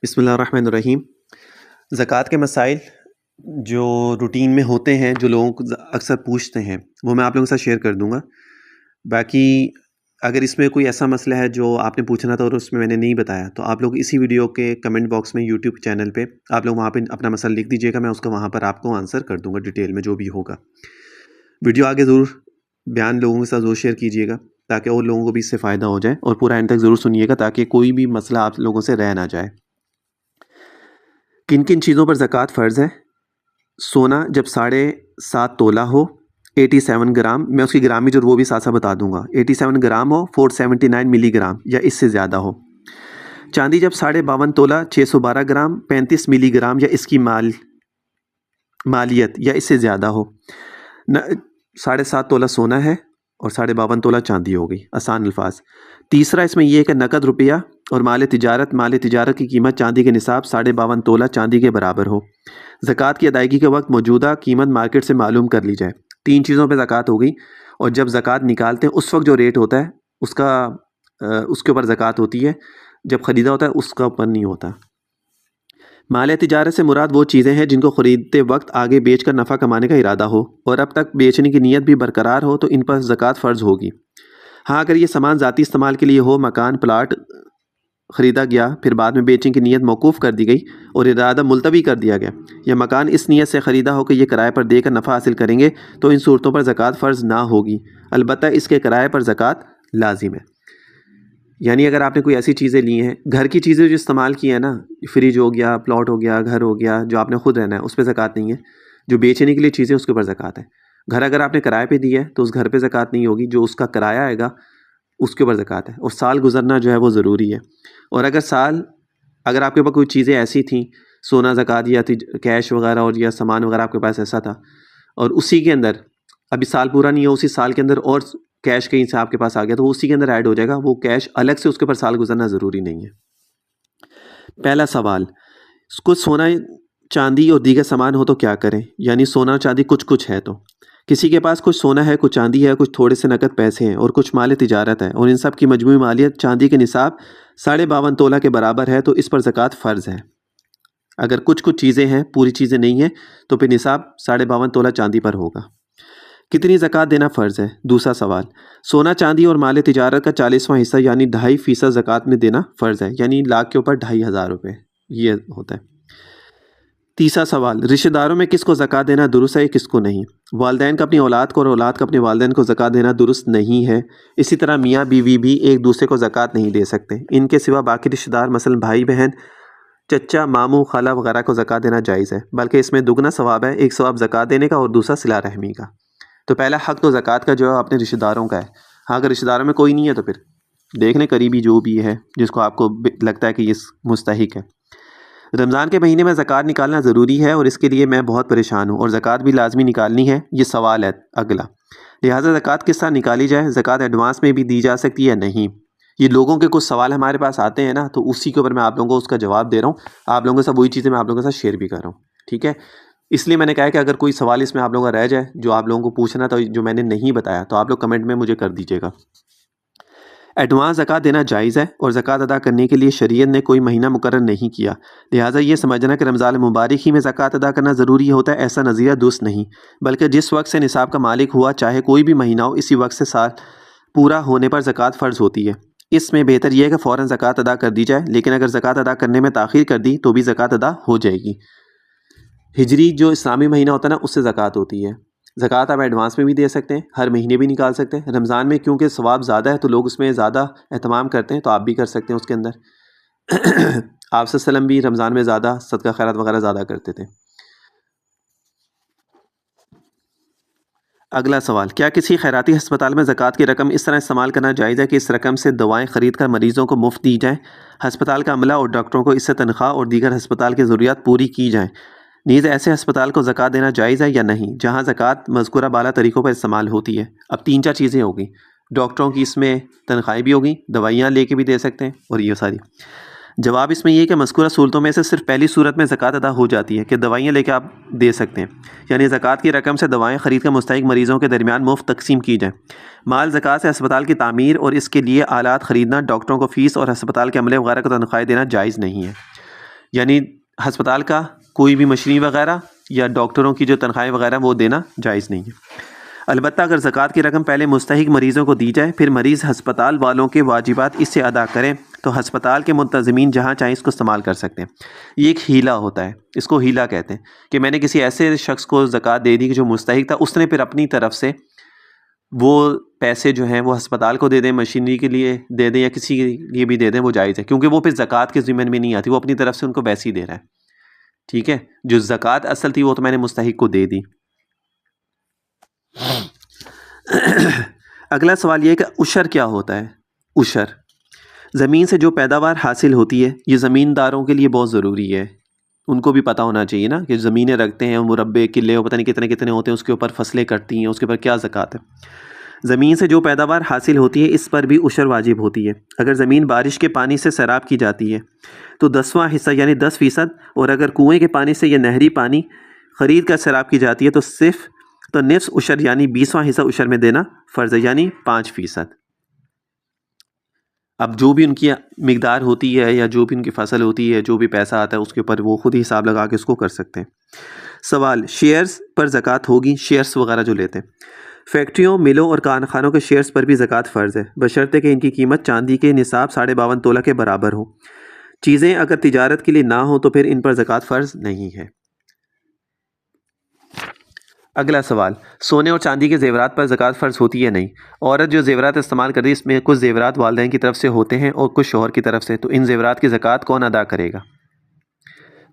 بسم اللہ الرحمن الرحیم۔ زکوٰۃ کے مسائل جو روٹین میں ہوتے ہیں، جو لوگوں کو اکثر پوچھتے ہیں، وہ میں آپ لوگوں کے ساتھ شیئر کر دوں گا۔ باقی اگر اس میں کوئی ایسا مسئلہ ہے جو آپ نے پوچھنا تھا اور اس میں نے نہیں بتایا، تو آپ لوگ اسی ویڈیو کے کمنٹ باکس میں یوٹیوب چینل پہ آپ لوگ وہاں پہ اپنا مسئلہ لکھ دیجیے گا، میں اس کا وہاں پر آپ کو آنسر کر دوں گا ڈیٹیل میں جو بھی ہوگا۔ ویڈیو آگے ضرور بیان لوگوں کے ساتھ ضرور شیئر کیجیے گا تاکہ اور لوگوں کو بھی اس سے فائدہ ہو جائے، اور پورا اینڈ تک ضرور سنیے گا تاکہ کوئی بھی مسئلہ آپ لوگوں سے رہ نہ جائے۔ کن کن چیزوں پر زکوٰۃ فرض ہے؟ سونا جب 7.5 تولہ ہو، 87 گرام، میں اس کی گرامیج اور وہ بھی ساتھ ساتھ بتا دوں گا، 87 گرام ہو، 479 ملی گرام یا اس سے زیادہ ہو۔ چاندی جب 52.5 تولہ، 612 گرام، 35 ملی گرام یا اس کی مالیت یا اس سے زیادہ ہو۔ 7.5 تولہ سونا ہے اور 52.5 تولہ چاندی ہو گئی، آسان الفاظ۔ تیسرا اس میں یہ ہے کہ نقد روپیہ اور مال تجارت کی قیمت چاندی کے نصاب 52.5 تولہ چاندی کے برابر ہو۔ زکوٰۃ کی ادائیگی کے وقت موجودہ قیمت مارکیٹ سے معلوم کر لی جائے۔ 3 چیزوں پہ زکوٰۃ ہو گئی، اور جب زکوٰۃ نکالتے ہیں اس وقت جو ریٹ ہوتا ہے اس کے اوپر زکوٰۃ ہوتی ہے، جب خریدا ہوتا ہے اس کا اوپر نہیں ہوتا۔ مال تجارت سے مراد وہ چیزیں ہیں جن کو خریدتے وقت آگے بیچ کر نفع کمانے کا ارادہ ہو اور اب تک بیچنے کی نیت بھی برقرار ہو تو ان پر زکوٰۃ فرض ہوگی۔ ہاں اگر یہ سامان ذاتی استعمال کے لیے ہو، مکان پلاٹ خریدا گیا پھر بعد میں بیچنے کی نیت موقوف کر دی گئی اور ارادہ ملتوی کر دیا گیا، یا مکان اس نیت سے خریدا ہو کہ یہ کرائے پر دے کر نفع حاصل کریں گے، تو ان صورتوں پر زکوٰۃ فرض نہ ہوگی، البتہ اس کے کرائے پر زکوٰۃ لازم ہے۔ یعنی اگر آپ نے کوئی ایسی چیزیں لی ہیں، گھر کی چیزیں جو استعمال کی ہیں نا، فریج ہو گیا، پلاٹ ہو گیا، گھر ہو گیا، جو آپ نے خود رہنا ہے اس پہ زکوٰۃ نہیں ہے۔ جو بیچنے کے لیے چیزیں اس کے اوپر زکوٰۃ ہے۔ گھر اگر آپ نے کرائے پہ دی ہے تو اس گھر پہ زکوٰۃ نہیں ہوگی، جو اس کا کرایہ آئے گا اس کے اوپر زکوٰۃ ہے، اور سال گزرنا جو ہے وہ ضروری ہے۔ اور اگر آپ کے پاس کوئی چیزیں ایسی تھیں، سونا زکوٰۃ یا کیش وغیرہ اور یا سامان وغیرہ آپ کے پاس ایسا تھا، اور اسی کے اندر ابھی سال پورا نہیں ہو، اسی سال کے اندر اور کیش کہیں سے آپ کے پاس آ گیا تو وہ اسی کے اندر ایڈ ہو جائے گا، وہ کیش الگ سے اس کے اوپر سال گزرنا ضروری نہیں ہے۔ پہلا سوال، کچھ سونا چاندی اور دیگر سامان ہو تو کیا کریں؟ یعنی سونا چاندی کچھ ہے، تو کسی کے پاس کچھ سونا ہے، کچھ چاندی ہے، کچھ تھوڑے سے نقد پیسے ہیں اور کچھ مال تجارت ہے، اور ان سب کی مجموعی مالیت چاندی کے نصاب 52.5 تولہ کے برابر ہے، تو اس پر زکوٰۃ فرض ہے۔ اگر کچھ چیزیں ہیں، پوری چیزیں نہیں ہیں، تو پھر نصاب 52.5 تولہ چاندی پر ہوگا۔ کتنی زکوٰۃ دینا فرض ہے؟ دوسرا سوال، سونا چاندی اور مال تجارت کا 40واں حصہ یعنی 2.5% زکوٰۃ میں دینا فرض ہے، یعنی لاکھ کے اوپر 2,500 روپے یہ ہوتا ہے۔ تیسرا سوال، رشتہ داروں میں کس کو زکوٰۃ دینا درست ہے، کس کو نہیں؟ والدین کا اپنی اولاد کو اور اولاد کا اپنے والدین کو زکوٰۃ دینا درست نہیں ہے۔ اسی طرح میاں بیوی بھی ایک دوسرے کو زکوٰۃ نہیں دے سکتے۔ ان کے سوا باقی رشتہ دار مثلا بھائی بہن، چچا، ماموں، خالہ وغیرہ کو زکوٰۃ دینا جائز ہے، بلکہ اس میں دگنا ثواب ہے، ایک ثواب زکوٰۃ دینے کا اور دوسرا صلہ رحمی کا۔ تو پہلا حق تو زکوٰۃ کا جو ہے اپنے رشتہ داروں کا ہے۔ ہاں اگر رشتہ داروں میں کوئی نہیں ہے تو پھر دیکھ لیں قریبی جو بھی ہے جس کو آپ کو لگتا ہے کہ یہ مستحق ہے۔ رمضان کے مہینے میں زکوٰۃ نکالنا ضروری ہے اور اس کے لیے میں بہت پریشان ہوں، اور زکوٰۃ بھی لازمی نکالنی ہے، یہ سوال ہے اگلا۔ لہٰذا زکوٰۃ کس طرح نکالی جائے؟ زکوٰۃ ایڈوانس میں بھی دی جا سکتی ہے یا نہیں؟ یہ لوگوں کے کچھ سوال ہمارے پاس آتے ہیں نا، تو اسی کے اوپر میں آپ لوگوں کو اس کا جواب دے رہا ہوں۔ آپ لوگوں کے ساتھ وہی چیزیں میں آپ لوگوں کے ساتھ شیئر بھی کر رہا ہوں، ٹھیک ہے؟ اس لیے میں نے کہا کہ اگر کوئی سوال اس میں آپ لوگوں کا رہ جائے جو آپ لوگوں کو پوچھنا تھا جو میں نے نہیں بتایا، تو آپ لوگ کمنٹ میں مجھے کر دیجیے گا۔ ایڈوانس زکوٰۃ دینا جائز ہے، اور زکوٰۃ ادا کرنے کے لیے شریعت نے کوئی مہینہ مقرر نہیں کیا، لہٰذا یہ سمجھنا کہ رمضان المبارک ہی میں زکوٰۃ ادا کرنا ضروری ہوتا ہے، ایسا نظریہ درست نہیں، بلکہ جس وقت سے نصاب کا مالک ہوا، چاہے کوئی بھی مہینہ ہو، اسی وقت سے سال پورا ہونے پر زکوٰۃ فرض ہوتی ہے۔ اس میں بہتر یہ ہے کہ فوراً زکوٰۃ ادا کر دی جائے، لیکن اگر زکوٰۃ ادا کرنے میں تاخیر کر دی تو بھی زکوٰۃ ادا ہو جائے گی۔ ہجری جو اسلامی مہینہ ہوتا ہے نا، اس سے زکوٰۃ ہوتی ہے۔ زکوٰۃ آپ ایڈوانس میں بھی دے سکتے ہیں، ہر مہینے بھی نکال سکتے ہیں۔ رمضان میں کیونکہ ثواب زیادہ ہے تو لوگ اس میں زیادہ اہتمام کرتے ہیں، تو آپ بھی کر سکتے ہیں اس کے اندر۔ آپ صلی اللہ علیہ وسلم بھی رمضان میں زیادہ صدقہ خیرات وغیرہ زیادہ کرتے تھے۔ اگلا سوال، کیا کسی خیراتی ہسپتال میں زکوٰۃ کی رقم اس طرح استعمال کرنا جائز ہے کہ اس رقم سے دوائیں خرید کر مریضوں کو مفت دی جائیں، ہسپتال کا عملہ اور ڈاکٹروں کو اس سے تنخواہ اور دیگر ہسپتال کی ضروریات پوری کی جائیں؟ نیز ایسے ہسپتال کو زکوٰۃ دینا جائز ہے یا نہیں جہاں زکوٰۃ مذکورہ بالا طریقوں پر استعمال ہوتی ہے؟ اب 3-4 چیزیں ہوگی، ڈاکٹروں کی اس میں تنخواہیں بھی ہوگی، دوائیاں لے کے بھی دے سکتے ہیں، اور یہ ساری۔ جواب اس میں یہ ہے کہ مذکورہ صورتوں میں سے صرف پہلی صورت میں زکوٰۃ ادا ہو جاتی ہے کہ دوائیاں لے کے آپ دے سکتے ہیں، یعنی زکوٰۃ کی رقم سے دوائیں خرید کر مستحق مریضوں کے درمیان مفت تقسیم کی جائیں۔ مال زکوٰۃ سے ہسپتال کی تعمیر اور اس کے لیے آلات خریدنا، ڈاکٹروں کو فیس اور ہسپتال کے عملے وغیرہ کو تنخواہیں دینا جائز نہیں ہے۔ یعنی ہسپتال کا کوئی بھی مشینری وغیرہ یا ڈاکٹروں کی جو تنخواہیں وغیرہ وہ دینا جائز نہیں ہے۔ البتہ اگر زکوٰۃ کی رقم پہلے مستحق مریضوں کو دی جائے، پھر مریض ہسپتال والوں کے واجبات اس سے ادا کریں، تو ہسپتال کے منتظمین جہاں چاہیں اس کو استعمال کر سکتے ہیں۔ یہ ایک ہیلہ ہوتا ہے، اس کو ہیلہ کہتے ہیں، کہ میں نے کسی ایسے شخص کو زکوٰۃ دے دی کہ جو مستحق تھا، اس نے پھر اپنی طرف سے وہ پیسے جو ہیں وہ ہسپتال کو دے دیں، مشینری کے لیے دے دیں یا کسی کے لیے بھی دے دیں، وہ جائز ہے، کیونکہ وہ پھر زکوٰۃ کے ضمن میں نہیں آتی، وہ اپنی طرف سے ان کو ویسے ہی دے رہا ہے۔ ٹھیک ہے، جو زکوٰۃ اصل تھی وہ تو میں نے مستحق کو دے دی۔ اگلا سوال یہ ہے کہ عشر کیا ہوتا ہے؟ عشر زمین سے جو پیداوار حاصل ہوتی ہے، یہ زمینداروں کے لیے بہت ضروری ہے، ان کو بھی پتہ ہونا چاہیے نا کہ زمینیں رکھتے ہیں، مربع قلعے پتہ نہیں کتنے کتنے ہوتے ہیں، اس کے اوپر فصلیں کٹتی ہیں، اس کے اوپر کیا زکوٰۃ ہے۔ زمین سے جو پیداوار حاصل ہوتی ہے اس پر بھی عشر واجب ہوتی ہے۔ اگر زمین بارش کے پانی سے سیراب کی جاتی ہے تو 10واں حصہ یعنی 10%، اور اگر کنویں کے پانی سے یا نہری پانی خرید کر سیراب کی جاتی ہے تو نصف عشر یعنی 20واں حصہ عشر میں دینا فرض ہے، یعنی 5%۔ اب جو بھی ان کی مقدار ہوتی ہے یا جو بھی ان کی فصل ہوتی ہے، جو بھی پیسہ آتا ہے، اس کے اوپر وہ خود ہی حساب لگا کے اس کو کر سکتے ہیں۔ سوال، شیئرز پر زکوٰۃ ہوگی؟ شیئرز وغیرہ جو لیتے ہیں، فیکٹریوں، ملوں اور کارخانوں کے شیئرز پر بھی زکوٰۃ فرض ہے، بشرطے کہ ان کی قیمت چاندی کے نصاب 52.5 تولہ کے برابر ہو۔ چیزیں اگر تجارت کے لیے نہ ہوں تو پھر ان پر زکوٰۃ فرض نہیں ہے۔ اگلا سوال، سونے اور چاندی کے زیورات پر زکوٰۃ فرض ہوتی ہے نہیں؟ عورت جو زیورات استعمال کرتی ہے اس میں کچھ زیورات والدین کی طرف سے ہوتے ہیں اور کچھ شوہر کی طرف سے، تو ان زیورات کی زکوٰۃ کون ادا کرے گا؟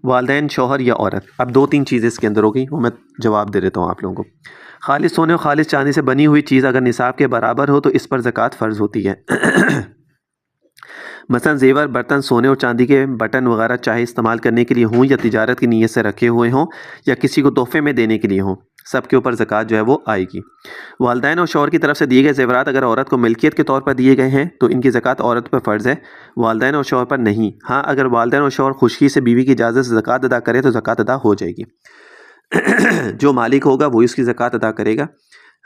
والدین، شوہر یا عورت؟ اب 2-3 چیزیں اس کے اندر ہوگی، وہ میں جواب دے دیتا ہوں آپ لوگوں کو۔ خالص سونے اور خالص چاندی سے بنی ہوئی چیز اگر نصاب کے برابر ہو تو اس پر زکوٰۃ فرض ہوتی ہے۔ مثلا زیور، برتن سونے اور چاندی کے بٹن وغیرہ چاہے استعمال کرنے کے لیے ہوں یا تجارت کی نیت سے رکھے ہوئے ہوں یا کسی کو تحفے میں دینے کے لیے ہوں، سب کے اوپر زکوٰۃ جو ہے وہ آئے گی۔ والدین اور شوہر کی طرف سے دیے گئے زیورات اگر عورت کو ملکیت کے طور پر دیے گئے ہیں تو ان کی زکوٰۃ عورت پر فرض ہے، والدین اور شوہر پر نہیں۔ ہاں، اگر والدین اور شوہر خشکی سے بیوی کی اجازت سے زکوٰۃ ادا کرے تو زکوٰۃ ادا ہو جائے گی۔ جو مالک ہوگا وہ اس کی زکوٰۃ ادا کرے گا۔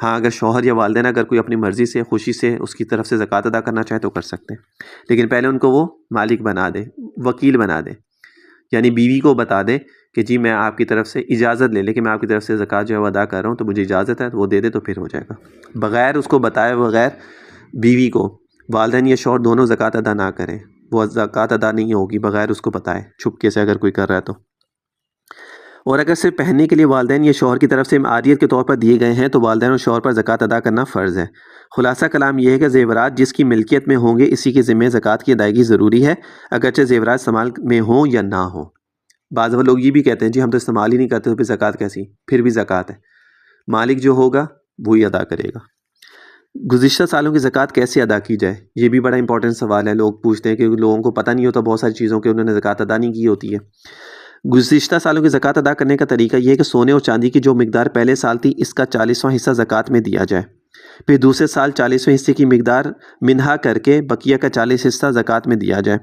ہاں، اگر شوہر یا والدین اگر کوئی اپنی مرضی سے خوشی سے اس کی طرف سے زکوٰۃ ادا کرنا چاہے تو کر سکتے ہیں، لیکن پہلے ان کو وہ مالک بنا دے، وکیل بنا دے، یعنی بیوی کو بتا دے کہ جی میں آپ کی طرف سے اجازت لے کہ میں آپ کی طرف سے زکوٰۃ جو ہے وہ ادا کر رہا ہوں، تو مجھے اجازت ہے، تو وہ دے دے تو پھر ہو جائے گا۔ بغیر اس کو بتائے بغیر بیوی کو والدین یا شوہر دونوں زکوٰۃ ادا نہ کریں، وہ زکوٰۃ ادا نہیں ہوگی بغیر اس کو بتائے، چھپکے سے اگر کوئی کر رہا ہے تو۔ اور اگر صرف پہننے کے لیے والدین یا شوہر کی طرف سے عاریت کے طور پر دیے گئے ہیں تو والدین اور شوہر پر زکوٰۃ ادا کرنا فرض ہے۔ خلاصہ کلام یہ ہے کہ زیورات جس کی ملکیت میں ہوں گے اسی کے ذمہ زکوٰۃ کی ادائیگی ضروری ہے، اگرچہ زیورات استعمال میں ہوں یا نہ ہوں۔ بعض لوگ یہ بھی کہتے ہیں جی ہم تو استعمال ہی نہیں کرتے تو پھر زکوٰۃ کیسی؟ پھر بھی زکوٰۃ ہے، مالک جو ہوگا وہی ادا کرے گا۔ گزشتہ سالوں کی زکوٰۃ کیسے ادا کی جائے؟ یہ بھی بڑا امپورٹنٹ سوال ہے، لوگ پوچھتے ہیں کہ لوگوں کو پتہ نہیں ہوتا بہت ساری چیزوں کے، انہوں نے زکوٰۃ ادا نہیں کی ہوتی ہے۔ گزشتہ سالوں کی زکوٰۃ ادا کرنے کا طریقہ یہ ہے کہ سونے اور چاندی کی جو مقدار پہلے سال تھی اس کا 40واں حصہ زکوٰۃ میں دیا جائے، پھر دوسرے سال 40ویں حصے کی مقدار منہا کر کے بقیہ کا 40 حصہ زکوٰۃ میں دیا جائے۔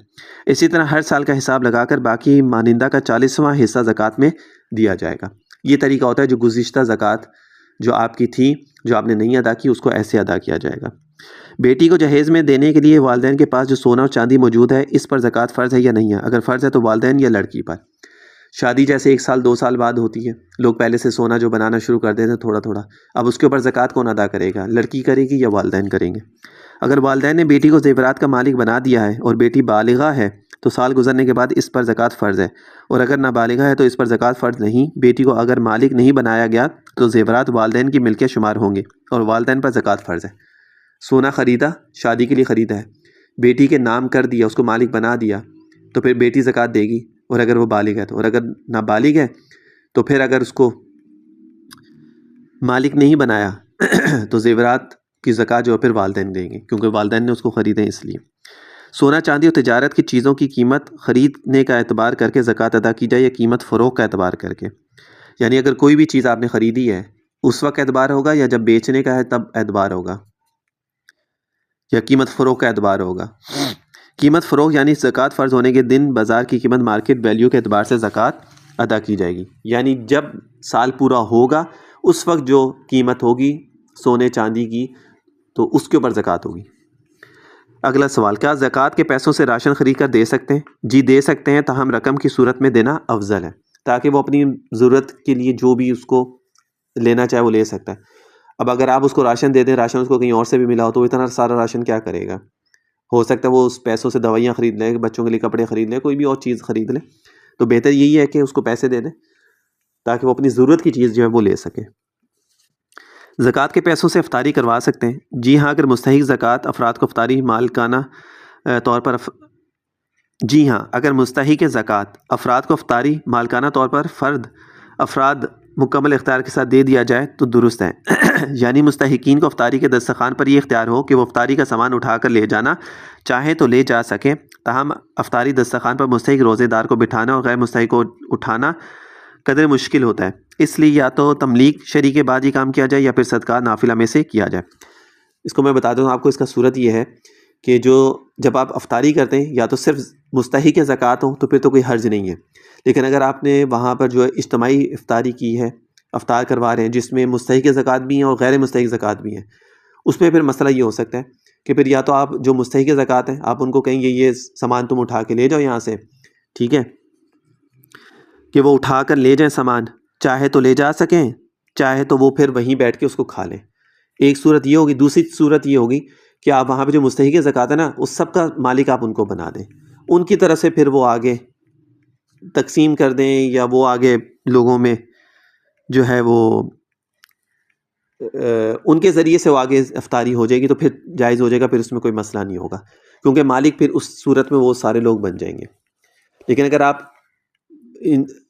اسی طرح ہر سال کا حساب لگا کر باقی مانندہ کا 40واں حصہ زکوٰۃ میں دیا جائے گا۔ یہ طریقہ ہوتا ہے جو گزشتہ زکوٰۃ جو آپ کی تھی، جو آپ نے نہیں ادا کی، اس کو ایسے ادا کیا جائے گا۔ بیٹی کو جہیز میں دینے کے لیے والدین کے پاس جو سونا اور چاندی موجود ہے اس پر زکوٰۃ فرض ہے یا نہیں ہے؟ اگر فرض ہے تو والدین یا لڑکی پر؟ شادی جیسے 1 سال 2 سال بعد ہوتی ہے، لوگ پہلے سے سونا جو بنانا شروع کر دیتے ہیں تھوڑا تھوڑا، اب اس کے اوپر زکوٰۃ کون ادا کرے گا؟ لڑکی کرے گی یا والدین کریں گے؟ اگر والدین نے بیٹی کو زیورات کا مالک بنا دیا ہے اور بیٹی بالغہ ہے تو سال گزرنے کے بعد اس پر زکوٰۃ فرض ہے، اور اگر نابالغہ ہے تو اس پر زکوٰۃ فرض نہیں۔ بیٹی کو اگر مالک نہیں بنایا گیا تو زیورات والدین کی ملکیت شمار ہوں گے اور والدین پر زکوٰۃ فرض ہے۔ سونا خریدا، شادی کے لیے خریدا ہے، بیٹی کے نام کر دیا، اس کو مالک بنا دیا، تو پھر بیٹی زکوٰۃ دے گی، اور اگر وہ بالغ ہے تو، اور اگر نابالغ ہے تو پھر اگر اس کو مالک نہیں بنایا تو زیورات کی زکوٰۃ جو ہے پھر والدین دیں گے، کیونکہ والدین نے اس کو خریدے اس لیے۔ سونا چاندی اور تجارت کی چیزوں کی قیمت خریدنے کا اعتبار کر کے زکوٰۃ ادا کی جائے یا قیمت فروغ کا اعتبار کر کے؟ یعنی اگر کوئی بھی چیز آپ نے خریدی ہے اس وقت اعتبار ہوگا یا جب بیچنے کا ہے تب اعتبار ہوگا، یا قیمت فروغ کا اعتبار ہوگا؟ قیمت فروغ یعنی زکوٰۃ فرض ہونے کے دن بازار کی قیمت مارکیٹ ویلیو کے اعتبار سے زکوٰۃ ادا کی جائے گی، یعنی جب سال پورا ہوگا اس وقت جو قیمت ہوگی سونے چاندی کی تو اس کے اوپر زکوٰۃ ہوگی۔ اگلا سوال، کیا زکوٰۃ کے پیسوں سے راشن خرید کر دے سکتے ہیں؟ جی دے سکتے ہیں، تاہم رقم کی صورت میں دینا افضل ہے، تاکہ وہ اپنی ضرورت کے لیے جو بھی اس کو لینا چاہے وہ لے سکتا ہے۔ اب اگر آپ اس کو راشن دے دیں، راشن اس کو کہیں اور سے بھی ملا ہو، تو وہ اتنا سارا راشن کیا کرے گا؟ ہو سکتا ہے وہ اس پیسوں سے دوائیاں خرید لے، بچوں کے لیے کپڑے خرید لے، کوئی بھی اور چیز خرید لے۔ تو بہتر یہی ہے کہ اس کو پیسے دے دیں تاکہ وہ اپنی ضرورت کی چیز جو ہے وہ لے سکے۔ زکوٰۃ کے پیسوں سے افطاری کروا سکتے ہیں؟ جی ہاں، اگر مستحق زکوٰۃ افراد کو افطاری مالکانہ طور پر جی ہاں، اگر مستحق زکوٰۃ افراد کو افطاری مالکانہ طور پر فرد افراد مکمل اختیار کے ساتھ دے دیا جائے تو درست ہے۔ یعنی مستحقین کو افطاری کے دسترخوان پر یہ اختیار ہو کہ وہ افطاری کا سامان اٹھا کر لے جانا چاہے تو لے جا سکیں، تاہم افطاری دسترخوان پر مستحق روزے دار کو بٹھانا اور غیر مستحق کو اٹھانا قدر مشکل ہوتا ہے، اس لیے یا تو تملیغ شرعی کے بعد یہ کام کیا جائے یا پھر صدقہ نافلہ میں سے کیا جائے۔ اس کو میں بتا دوں آپ کو، اس کا صورت یہ ہے کہ جب آپ افطاری کرتے ہیں یا تو صرف مستحق زکوٰۃ ہوں تو پھر تو کوئی حرج نہیں ہے، لیکن اگر آپ نے وہاں پر جو ہے اجتماعی افطاری کی ہے، افطار کروا رہے ہیں جس میں مستحق زکوٰۃ بھی ہیں اور غیر مستحق زکوٰۃ بھی ہیں، اس میں پھر مسئلہ یہ ہو سکتا ہے کہ پھر یا تو آپ جو مستحق زکوٰۃ ہیں آپ ان کو کہیں گے یہ سامان تم اٹھا کے لے جاؤ یہاں سے، ٹھیک ہے، کہ وہ اٹھا کر لے جائیں سامان، چاہے تو لے جا سکیں چاہے تو وہ پھر وہیں بیٹھ کے اس کو کھا لیں۔ ایک صورت یہ ہوگی، دوسری صورت یہ ہوگی کہ آپ وہاں پہ جو مستحق زکوٰۃ ہے نا اس سب کا مالک آپ ان کو بنا دیں، ان کی طرف سے پھر وہ آگے تقسیم کر دیں یا وہ آگے لوگوں میں جو ہے وہ ان کے ذریعے سے وہ آگے افطاری ہو جائے گی تو پھر جائز ہو جائے گا، پھر اس میں کوئی مسئلہ نہیں ہوگا، کیونکہ مالک پھر اس صورت میں وہ سارے لوگ بن جائیں گے۔ لیکن اگر آپ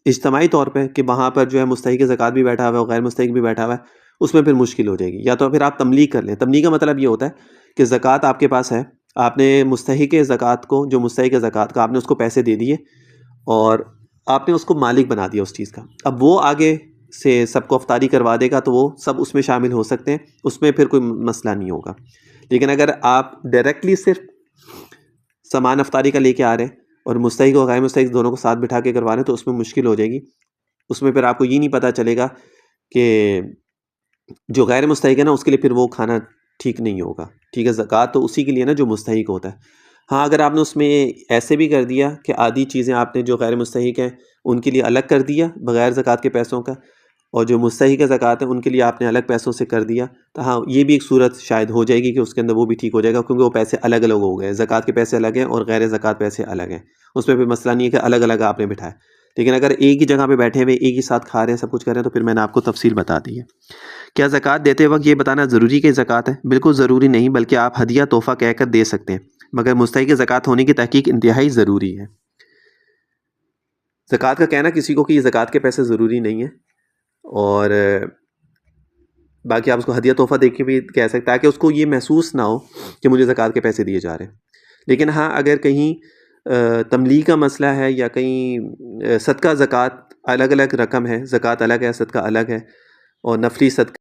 اجتماعی طور پہ کہ وہاں پر جو ہے مستحق زکوٰۃ بھی بیٹھا ہوا ہے اور غیر مستحق بھی بیٹھا ہوا ہے، اس میں پھر مشکل ہو جائے گی، یا تو پھر آپ تملیغ کر لیں۔ تملیغ کا مطلب یہ ہوتا ہے کہ زکوٰۃ آپ کے پاس ہے، آپ نے مستحق زکوٰۃ کو، جو مستحق زکوٰۃ کا آپ نے اس کو پیسے دے دیے اور آپ نے اس کو مالک بنا دیا اس چیز کا، اب وہ آگے سے سب کو افطاری کروا دے گا تو وہ سب اس میں شامل ہو سکتے ہیں، اس میں پھر کوئی مسئلہ نہیں ہوگا۔ لیکن اگر آپ ڈائریکٹلی صرف سامان افطاری کا لے کے آ رہے ہیں اور مستحق اور غیر مستحق دونوں کو ساتھ بٹھا کے کروا رہے ہیں تو اس میں مشکل ہو جائے گی، اس میں پھر آپ کو یہ نہیں پتہ چلے گا کہ جو غیر مستحق ہے نا اس کے لیے پھر وہ کھانا ٹھیک نہیں ہوگا، ٹھیک ہے، زکوٰۃ تو اسی کے لیے نا جو مستحق ہوتا ہے۔ ہاں اگر آپ نے اس میں ایسے بھی کر دیا کہ آدھی چیزیں آپ نے جو غیر مستحق ہیں ان کے لیے الگ کر دیا بغیر زکوٰۃ کے پیسوں کا، اور جو مستحق زکوٰۃ ہے ان کے لیے آپ نے الگ پیسوں سے کر دیا، تو ہاں یہ بھی ایک صورت شاید ہو جائے گی کہ اس کے اندر وہ بھی ٹھیک ہو جائے گا، کیونکہ وہ پیسے الگ الگ ہو گئے، زکوٰۃ کے پیسے الگ ہیں اور غیر زکوٰۃ پیسے الگ ہیں، اس میں پھر مسئلہ نہیں ہے کہ الگ الگ آپ نے بٹھایا۔ لیکن اگر ایک ہی جگہ پہ بیٹھے ہوئے ایک ہی ساتھ کھا رہے ہیں، سب کچھ کر رہے ہیں، تو پھر میں نے آپ کو تفصیل بتا دی ہے۔ کیا زکوٰۃ دیتے وقت یہ بتانا ضروری کہ زکوٰۃ ہے؟ بالکل ضروری نہیں، بلکہ آپ ہدیہ تحفہ کہہ کر دے سکتے ہیں، مگر مستحق زکوٰۃ ہونے کی تحقیق انتہائی ضروری ہے۔ زکوٰۃ کا کہنا کسی کو کہ یہ زکوٰۃ کے پیسے ضروری نہیں ہے، اور باقی آپ اس کو ہدیہ تحفہ دے کے بھی کہہ سکتے، تاکہ اس کو یہ محسوس نہ ہو کہ مجھے زکوٰۃ کے پیسے دیے جا رہے ہیں۔ لیکن ہاں اگر کہیں تملیغ کا مسئلہ ہے یا کہیں صدقہ زکوٰۃ الگ الگ رقم ہے، زکوٰۃ الگ ہے صدقہ الگ ہے، اور نفلی صدقہ